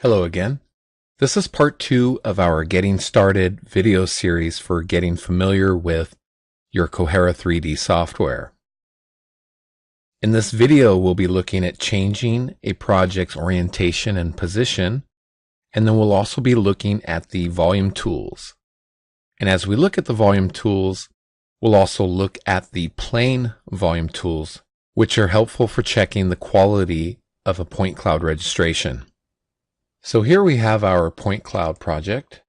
Hello again. This is part 2 of our Getting Started video series for getting familiar with your Kohera3D software. In this video, we'll be looking at changing a project's orientation and position, and then we'll also be looking at the volume tools. And as we look at the volume tools, we'll also look at the plane volume tools, which are helpful for checking the quality of a point cloud registration. So here we have our point cloud project,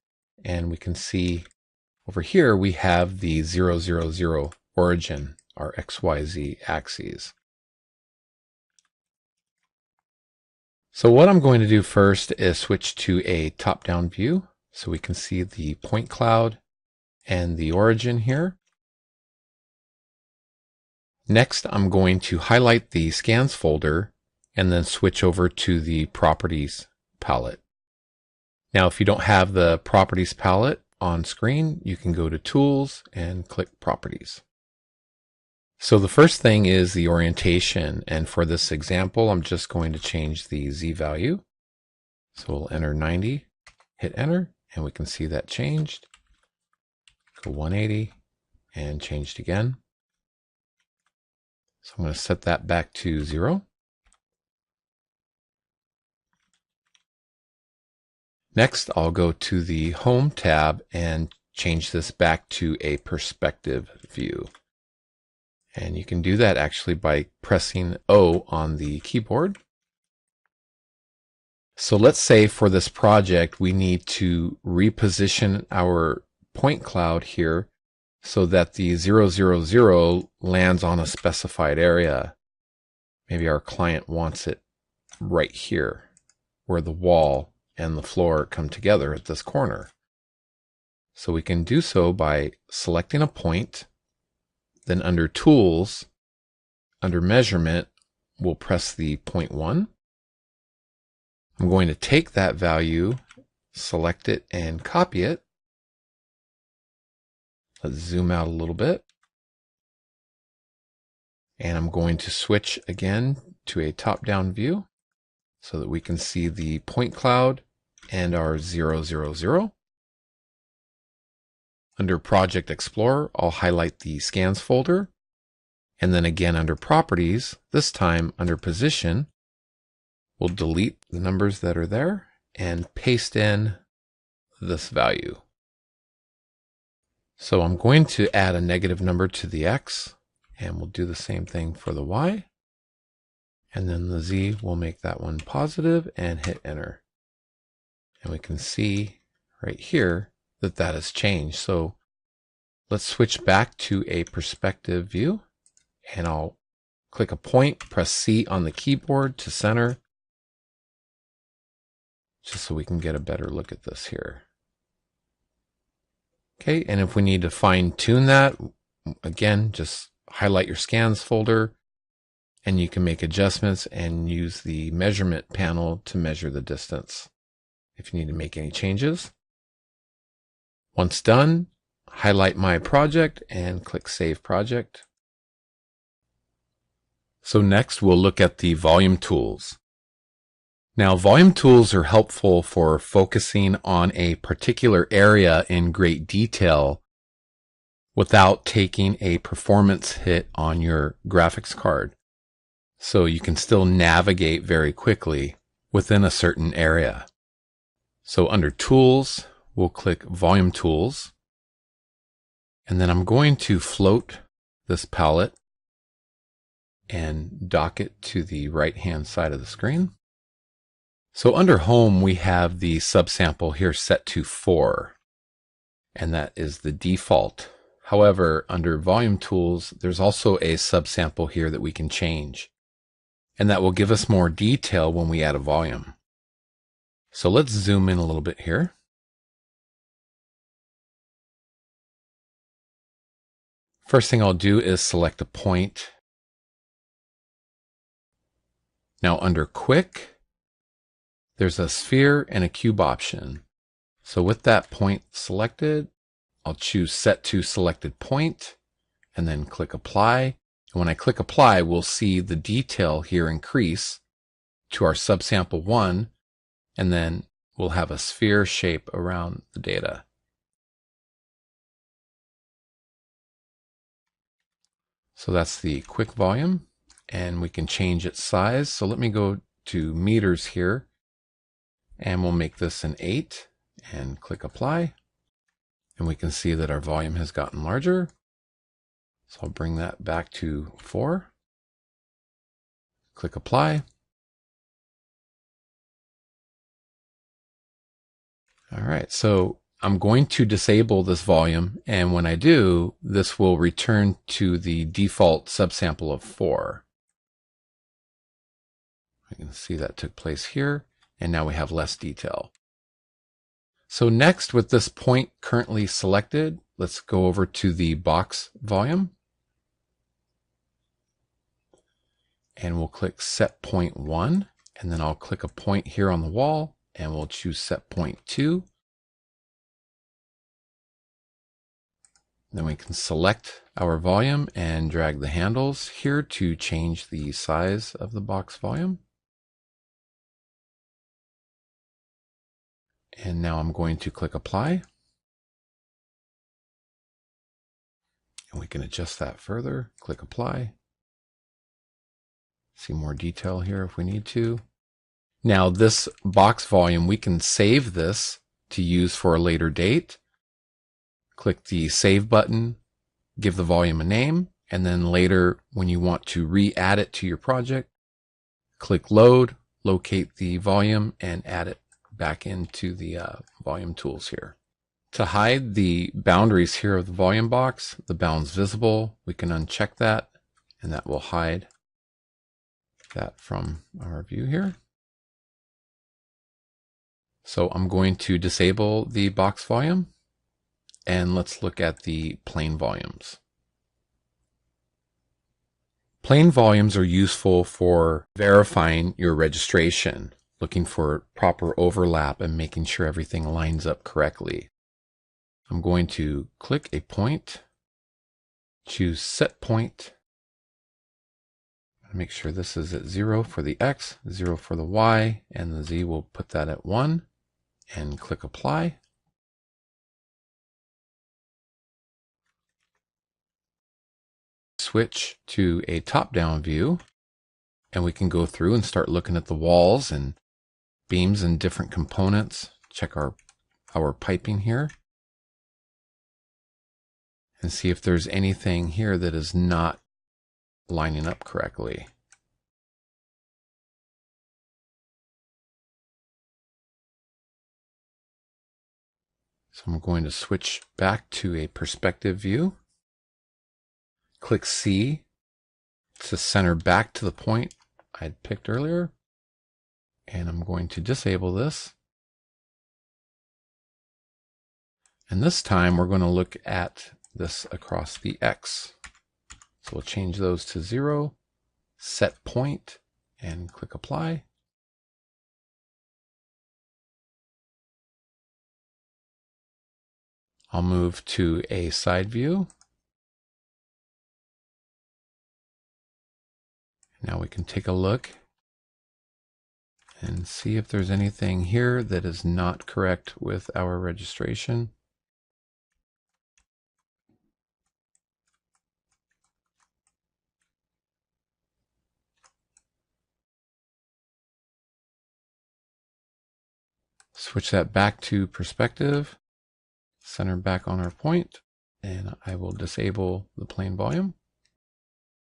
and we can see over here we have the 000 origin, our XYZ axes. So what I'm going to do first is switch to a top-down view so we can see the point cloud and the origin here. Next, I'm going to highlight the scans folder and then switch over to the properties palette. Now, if you don't have the properties palette on screen, you can go to tools and click properties. So the first thing is the orientation, and for this example, I'm just going to change the Z value. So we'll enter 90, hit enter, and we can see that changed. Go 180 and changed again. So I'm going to set that back to 0. Next, I'll go to the Home tab and change this back to a perspective view. And you can do that actually by pressing O on the keyboard. So let's say for this project, we need to reposition our point cloud here so that the 000 lands on a specified area. Maybe our client wants it right here where the wall and the floor come together at this corner. So we can do so by selecting a point, then under Tools, under Measurement, we'll press the 0.1. I'm going to take that value, select it, and copy it. Let's zoom out a little bit. And I'm going to switch again to a top-down view so that we can see the point cloud and our 000. Under Project Explorer, I'll highlight the Scans folder, and then again under Properties, this time under Position, we'll delete the numbers that are there and paste in this value. So I'm going to add a negative number to the X, and we'll do the same thing for the Y. And then the Z, we'll make that one positive and hit enter. And we can see right here that that has changed. So let's switch back to a perspective view, and I'll click a point, press C on the keyboard to center, just so we can get a better look at this here. Okay, and if we need to fine tune that, again, just highlight your scans folder, and you can make adjustments and use the measurement panel to measure the distance if you need to make any changes. Once done, highlight my project and click Save Project. So next we'll look at the volume tools. Now, volume tools are helpful for focusing on a particular area in great detail without taking a performance hit on your graphics card. So you can still navigate very quickly within a certain area. So under Tools, we'll click Volume Tools. And then I'm going to float this palette and dock it to the right-hand side of the screen. So under Home, we have the subsample here set to 4, and that is the default. However, under Volume Tools, there's also a subsample here that we can change, and that will give us more detail when we add a volume. So let's zoom in a little bit here. First thing I'll do is select a point. Now under Quick, there's a sphere and a cube option. So with that point selected, I'll choose Set to Selected Point and then click Apply. And when I click Apply, we'll see the detail here increase to our subsample 1, and then we'll have a sphere shape around the data. So that's the quick volume, and we can change its size. So let me go to meters here, and we'll make this an 8 and click apply. And we can see that our volume has gotten larger. So I'll bring that back to 4. Click apply. All right, so I'm going to disable this volume, and when I do, this will return to the default subsample of 4. You can see that took place here, and now we have less detail. So next, with this point currently selected, let's go over to the box volume. And we'll click set point 1, and then I'll click a point here on the wall, and we'll choose set point 2. Then we can select our volume and drag the handles here to change the size of the box volume. And now I'm going to click apply. And we can adjust that further. Click apply. See more detail here if we need to. Now this box volume, we can save this to use for a later date. Click the save button, give the volume a name, and then later when you want to re-add it to your project, click load, locate the volume, and add it back into the volume tools here. To hide the boundaries here of the volume box, the bounds visible, we can uncheck that, and that will hide that from our view here. So I'm going to disable the box volume, and let's look at the plain volumes. Plain volumes are useful for verifying your registration, looking for proper overlap and making sure everything lines up correctly. I'm going to click a point, choose set point, make sure this is at 0 for the X, 0 for the Y, and the Z, will put that at 1, and click apply. Switch to a top-down view, and we can go through and start looking at the walls and beams and different components. Check our piping here and see if there's anything here that is not lining up correctly. So I'm going to switch back to a perspective view. Click C to center back to the point I'd picked earlier. And I'm going to disable this. And this time we're going to look at this across the X. So we'll change those to 0, set point, and click apply. I'll move to a side view. Now we can take a look and see if there's anything here that is not correct with our registration. Switch that back to perspective, center back on our point, and I will disable the plain volume.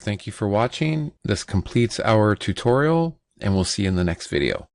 Thank you for watching. This completes our tutorial, and we'll see you in the next video.